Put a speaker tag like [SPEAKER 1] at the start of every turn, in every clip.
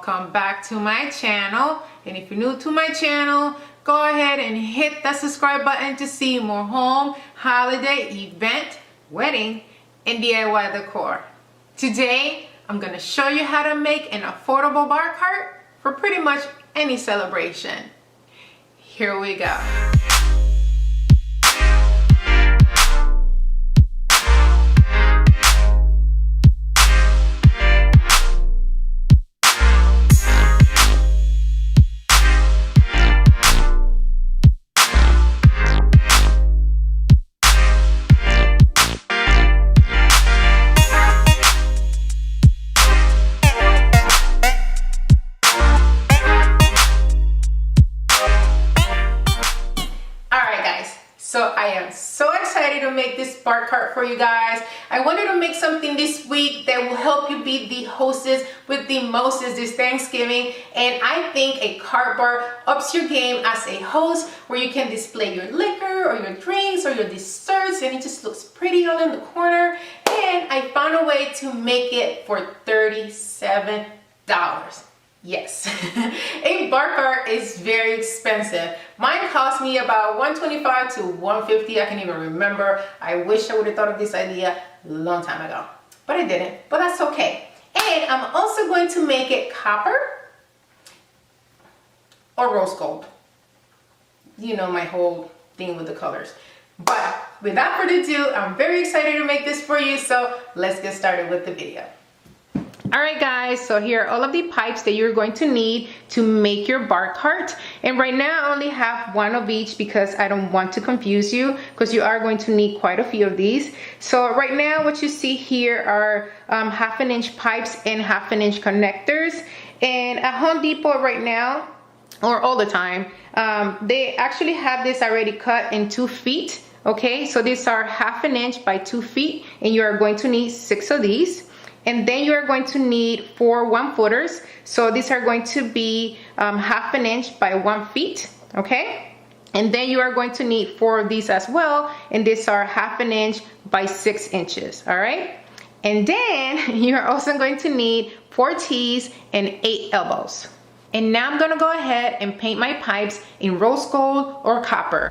[SPEAKER 1] welcome back to my channel. And if you're new to my channel, go ahead and hit that subscribe button to see more home, holiday, event, wedding, and DIY decor. Today, I'm gonna show you how to make an affordable bar cart for pretty much any celebration. Here we go. So I am so excited to make this bar cart for you guys. I wanted to make something this week that will help you be the hostess with the mostest this Thanksgiving. And I think a cart bar ups your game as a host, where you can display your liquor or your drinks or your desserts, and it just looks pretty all in the corner. And I found a way to make it for $37. Yes, a bar cart is very expensive. Mine cost me about $125 to $150. I can't even remember. I wish I would have thought of this idea a long time ago, but I didn't, but that's okay. And I'm also going to make it copper or rose gold. You know my whole thing with the colors. But without further ado, I'm very excited to make this for you, so let's get started with the video. Alright guys, so here are all of the pipes that you're going to need to make your bar cart. And right now I only have one of each because I don't want to confuse you, because you are going to need quite a few of these. So right now what you see here are 1/2 inch pipes and 1/2 inch connectors. And at Home Depot right now, or all the time, they actually have this already cut in 2 feet. Okay, so these are 1/2 inch by 2 feet, and you are going to need 6 of these. And then you are going to need 4 1-footers. So these are going to be 1/2 inch by 1 feet, okay? And then you are going to need 4 of these as well, and these are 1/2 inch by 6 inches, all right? And then you're also going to need 4 T's and 8 elbows. And now I'm gonna go ahead and paint my pipes in rose gold or copper.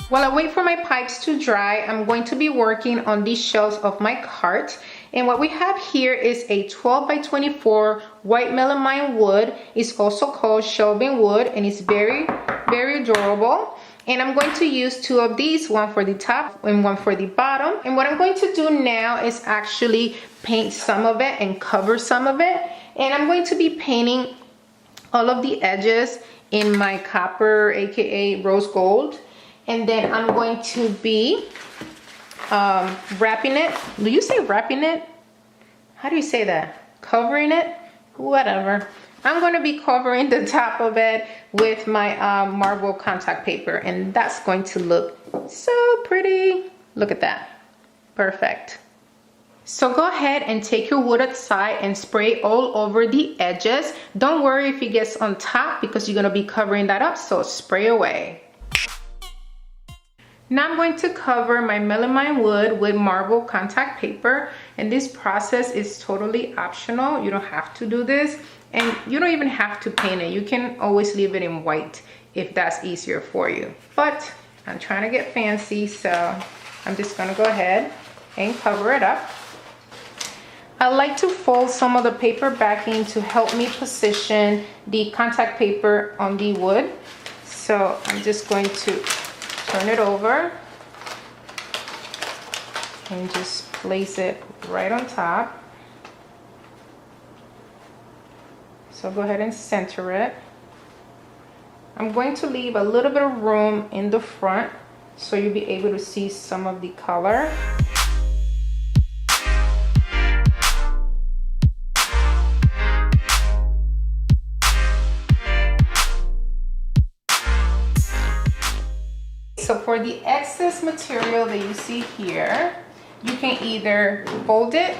[SPEAKER 1] While I wait for my pipes to dry, I'm going to be working on these shelves of my cart. And what we have here is a 12 by 24 white melamine wood. It's also called shelving wood, and it's very, very durable. And I'm going to use 2 of these, one for the top and one for the bottom. And what I'm going to do now is actually paint some of it and cover some of it. And I'm going to be painting all of the edges in my copper, aka rose gold. And then I'm going to be wrapping it. Do you say wrapping it? How do you say that? Covering it? Whatever. I'm going to be covering the top of it with my marble contact paper, and that's going to look so pretty. Look at that. Perfect. So go ahead and take your wood aside and spray all over the edges. Don't worry if it gets on top, because you're going to be covering that up, so spray away. Now I'm going to cover my melamine wood with marble contact paper, and this process is totally optional. You don't have to do this, and you don't even have to paint it. You can always leave it in white if that's easier for you. But I'm trying to get fancy, so I'm just gonna go ahead and cover it up. I like to fold some of the paper backing to help me position the contact paper on the wood. So I'm just going to turn it over and just place it right on top. So go ahead and center it. I'm going to leave a little bit of room in the front so you'll be able to see some of the color. So for the excess material that you see here, you can either fold it,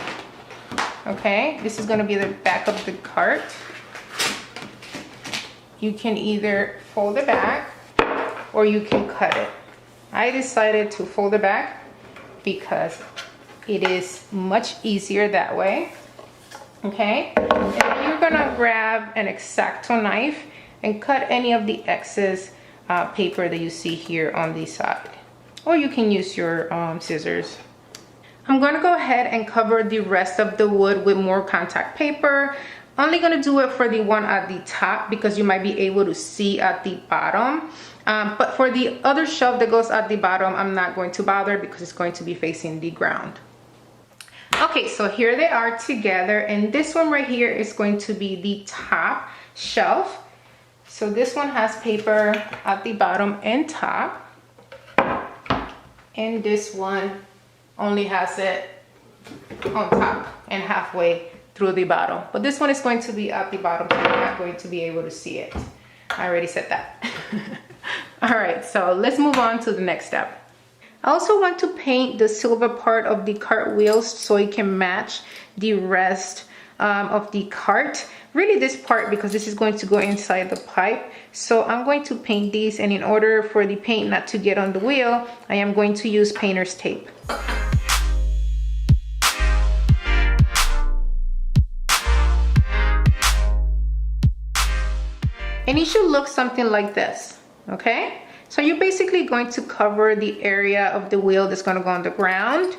[SPEAKER 1] okay? This is gonna be the back of the cart. You can either fold it back or you can cut it. I decided to fold it back because it is much easier that way. Okay, and then you're gonna grab an X-Acto knife and cut any of the excess paper that you see here on the side, or you can use your scissors. I'm going to go ahead and cover the rest of the wood with more contact paper. Only going to do it for the one at the top because you might be able to see at the bottom, but for the other shelf that goes at the bottom, I'm not going to bother because it's going to be facing the ground. Okay, so here they are together, and this one right here is going to be the top shelf. So this one has paper at the bottom and top, and this one only has it on top and halfway through the bottom. But this one is going to be at the bottom, so you're not going to be able to see it. I already said that. All right, so let's move on to the next step. I also want to paint the silver part of the cart wheels so it can match the rest of the cart. Really this part, because this is going to go inside the pipe. So I'm going to paint these, and in order for the paint not to get on the wheel, I am going to use painter's tape. And it should look something like this, okay? So you're basically going to cover the area of the wheel that's going to go on the ground.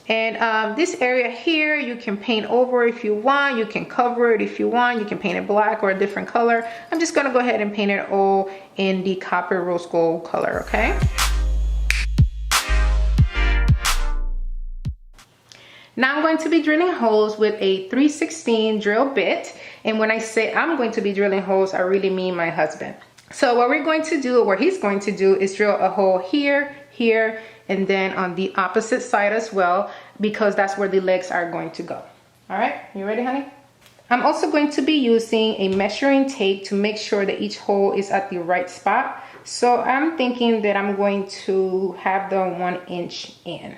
[SPEAKER 1] And this area here, you can paint over if you want. You can cover it if you want. You can paint it black or a different color. I'm just going to go ahead and paint it all in the copper rose gold color, okay? Now I'm going to be drilling holes with a 3/16 drill bit. And when I say I'm going to be drilling holes, I really mean my husband. So what we're going to do, or what he's going to do, is drill a hole here, here, and then on the opposite side as well, because that's where the legs are going to go. All right, you ready, honey? I'm also going to be using a measuring tape to make sure that each hole is at the right spot. So I'm thinking that I'm going to have the 1 inch in.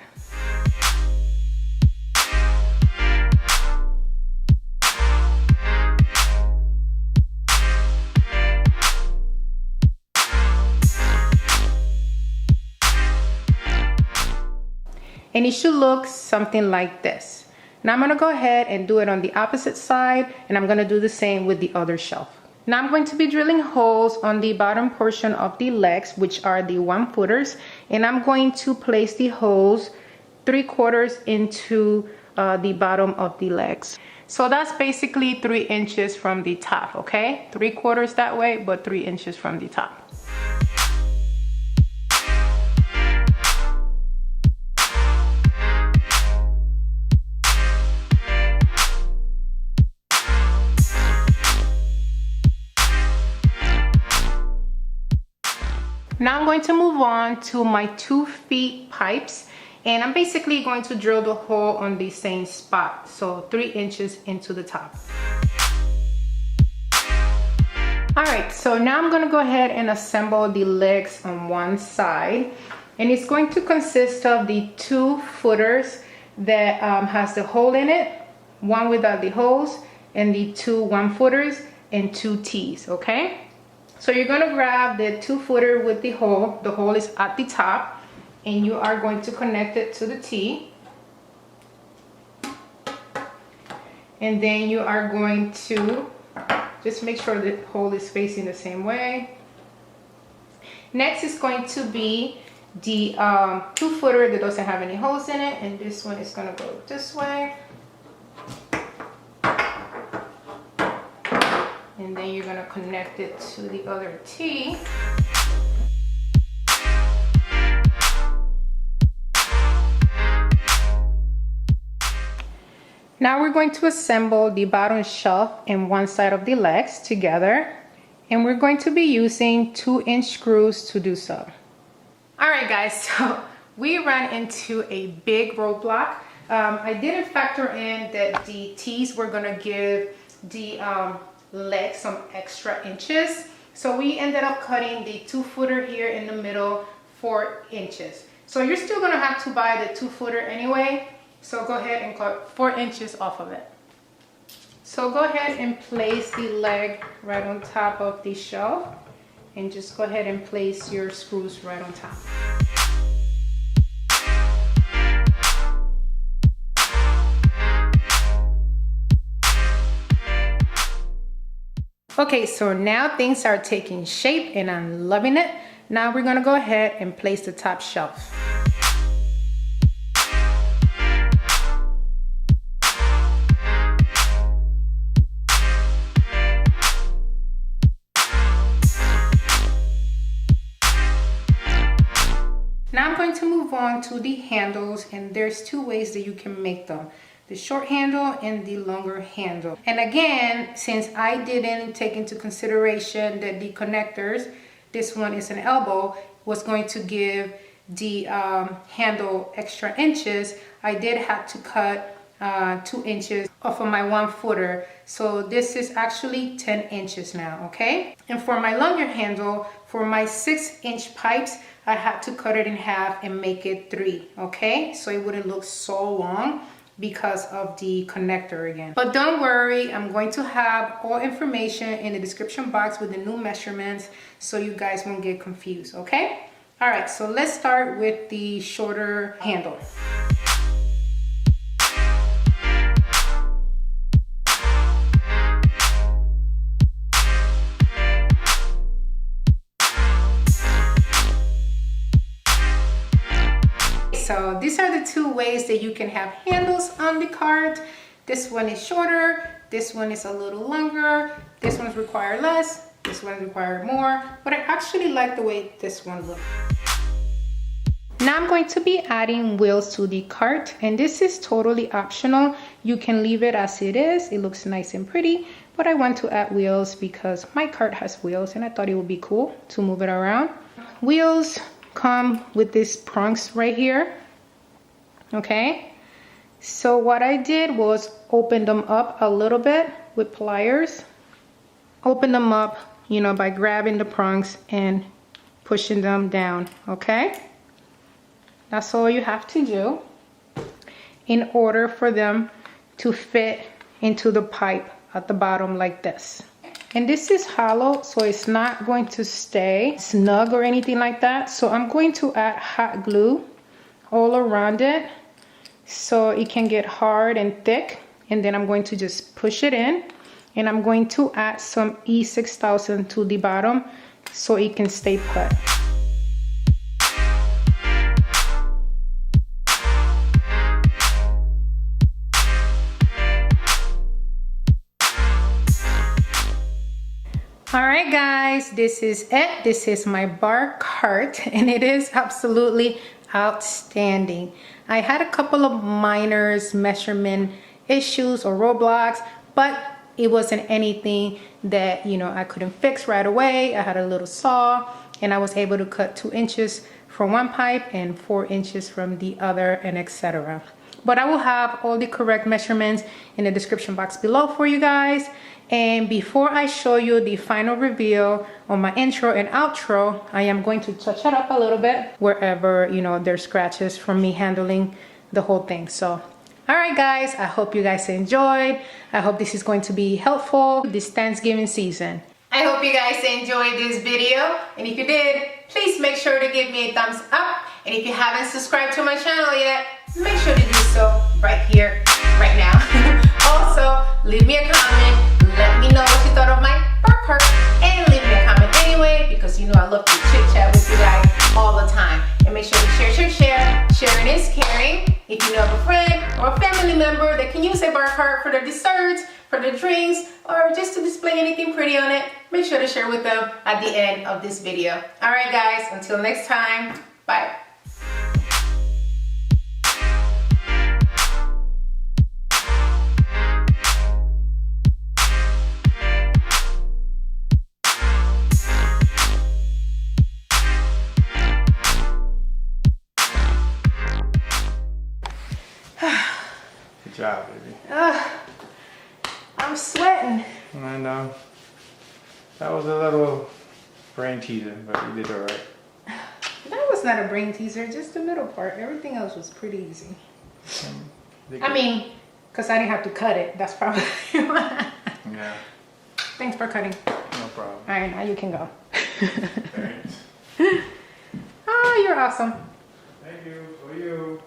[SPEAKER 1] And it should look something like this. Now I'm gonna go ahead and do it on the opposite side, and I'm gonna do the same with the other shelf. Now I'm going to be drilling holes on the bottom portion of the legs, which are the 1-footers, and I'm going to place the holes 3/4 into the bottom of the legs. So that's basically 3 inches from the top, okay? 3/4 that way, but 3 inches from the top. Now I'm going to move on to my 2-feet pipes, and I'm basically going to drill the hole on the same spot, so 3 inches into the top. All right, so now I'm gonna go ahead and assemble the legs on one side, and it's going to consist of the 2 footers that has the hole in it, one without the holes, and the 2 1-footers and 2 T's, okay? So you're gonna grab the 2-footer with the hole is at the top, and you are going to connect it to the T. And then you are going to just make sure the hole is facing the same way. Next is going to be the 2-footer that doesn't have any holes in it, and this one is gonna go this way. And then you're gonna connect it to the other T. Now we're going to assemble the bottom shelf and one side of the legs together, and we're going to be using 2-inch screws to do so. All right guys, so we ran into a big roadblock. I didn't factor in that the T's were gonna give the legs some extra inches, so we ended up cutting the 2-footer here in the middle 4 inches. So you're still gonna have to buy the 2-footer anyway, so go ahead and cut 4 inches off of it. So go ahead and place the leg right on top of the shelf, and just go ahead and place your screws right on top. Okay, so now things are taking shape and I'm loving it. Now we're gonna go ahead and place the top shelf. Now I'm going to move on to the handles, and there's two ways that you can make them. The short handle and the longer handle. And again, since I didn't take into consideration that the connectors, this one is an elbow, was going to give the handle extra inches, I did have to cut 2 inches off of my 1 footer. So this is actually 10 inches now, okay? And for my longer handle, for my 6-inch pipes, I had to cut it in half and make it 3, okay? So it wouldn't look so long because of the connector again. But don't worry, I'm going to have all information in the description box with the new measurements so you guys won't get confused, okay? All right, so let's start with the shorter handle. So these are the two ways that you can have handles on the cart. This one is shorter, this one is a little longer, this one's require less, this one require more, but I actually like the way this one looks. Now I'm going to be adding wheels to the cart, and this is totally optional. You can leave it as it is, it looks nice and pretty, but I want to add wheels because my cart has wheels and I thought it would be cool to move it around. Wheels come with these prongs right here, okay? So what I did was open them up a little bit with pliers. Open them up, you know, by grabbing the prongs and pushing them down, okay? That's all you have to do in order for them to fit into the pipe at the bottom like this. And this is hollow, so it's not going to stay snug or anything like that. So I'm going to add hot glue all around it so it can get hard and thick. And then I'm going to just push it in. And I'm going to add some E6000 to the bottom so it can stay put. Alright guys, this is it. This is my bar cart and it is absolutely outstanding. I had a couple of minor measurement issues or roadblocks, but it wasn't anything that, you know, I couldn't fix right away. I had a little saw and I was able to cut 2 inches from one pipe and 4 inches from the other, and etc. But I will have all the correct measurements in the description box below for you guys. And before I show you the final reveal on my intro and outro, I am going to touch it up a little bit wherever, you know, there's scratches from me handling the whole thing. So, all right guys, I hope you guys enjoyed. I hope this is going to be helpful this Thanksgiving season. I hope you guys enjoyed this video. And if you did, please make sure to give me a thumbs up. And if you haven't subscribed to my channel yet, make sure to do so right here, right now. Also, leave me a comment. Let me know what you thought of my bar cart, and leave me a comment anyway, because you know I love to chit chat with you guys all the time. And make sure to share. Sharing is caring. If you know of a friend or a family member that can use a bar cart for their desserts, for their drinks, or just to display anything pretty on it, make sure to share with them at the end of this video. Alright guys, until next time, bye.
[SPEAKER 2] Good job, baby.
[SPEAKER 1] I'm sweating.
[SPEAKER 2] I know. That was a little brain teaser, but you did alright.
[SPEAKER 1] That was not a brain teaser, just the middle part. Everything else was pretty easy. I mean, because I didn't have to cut it. That's probably why.
[SPEAKER 2] Yeah.
[SPEAKER 1] Thanks for cutting.
[SPEAKER 2] No problem.
[SPEAKER 1] Alright, now you can go.
[SPEAKER 2] Thanks.
[SPEAKER 1] Oh, you're awesome.
[SPEAKER 2] Thank you. For you.